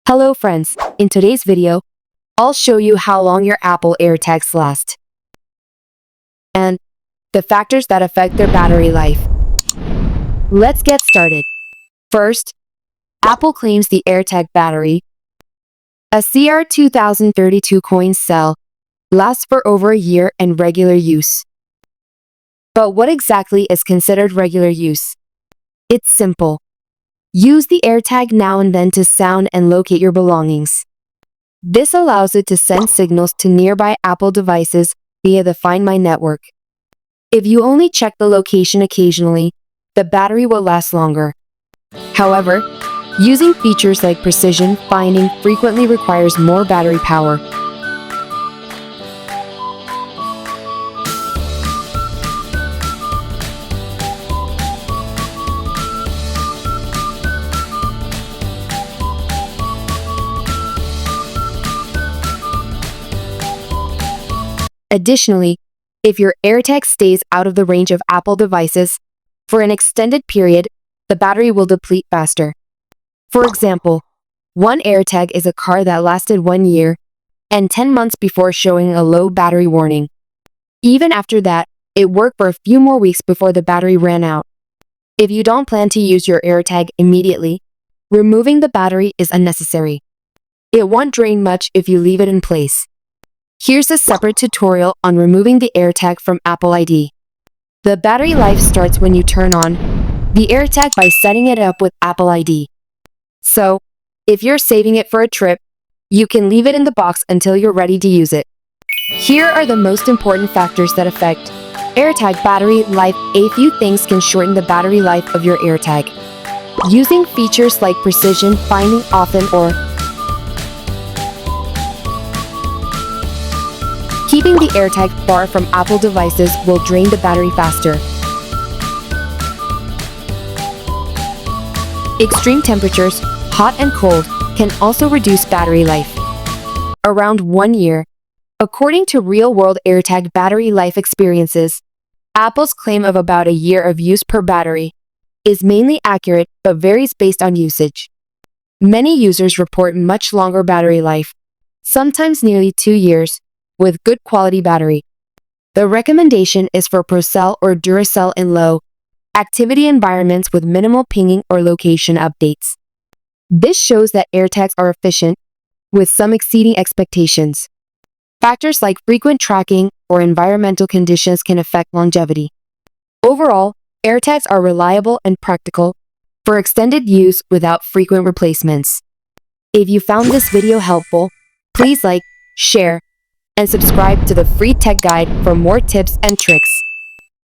Hello friends, in today's video, I'll show you how long your Apple AirTags last and the factors that affect their battery life. Let's get started. First, Apple claims the AirTag battery, a CR2032 coin cell, lasts for over a year in regular use. But what exactly is considered regular use? It's simple. Use the AirTag now and then to sound and locate your belongings. This allows it to send signals to nearby Apple devices via the Find My network. If you only check the location occasionally, the battery will last longer. However, using features like precision finding frequently requires more battery power. Additionally, if your AirTag stays out of the range of Apple devices for an extended period, the battery will deplete faster. For example, one AirTag is a car that lasted 1 year and 10 months before showing a low battery warning. Even after that, it worked for a few more weeks before the battery ran out. If you don't plan to use your AirTag immediately, removing the battery is unnecessary. It won't drain much if you leave it in place. Here's a separate tutorial on removing the AirTag from Apple ID. The battery life starts when you turn on the AirTag by setting it up with Apple ID. So, if you're saving it for a trip, you can leave it in the box until you're ready to use it. Here are the most important factors that affect AirTag battery life. A few things can shorten the battery life of your AirTag. Using features like precision finding often or keeping the AirTag far from Apple devices will drain the battery faster. Extreme temperatures, hot and cold, can also reduce battery life. Around 1 year. According to real-world AirTag battery life experiences, Apple's claim of about a year of use per battery is mainly accurate but varies based on usage. Many users report much longer battery life, sometimes nearly 2 years, with good quality battery. The recommendation is for ProCell or Duracell in low activity environments with minimal pinging or location updates. This shows that AirTags are efficient, with some exceeding expectations. Factors like frequent tracking or environmental conditions can affect longevity. Overall, AirTags are reliable and practical for extended use without frequent replacements. If you found this video helpful, please like, share, and subscribe to the free tech guide for more tips and tricks.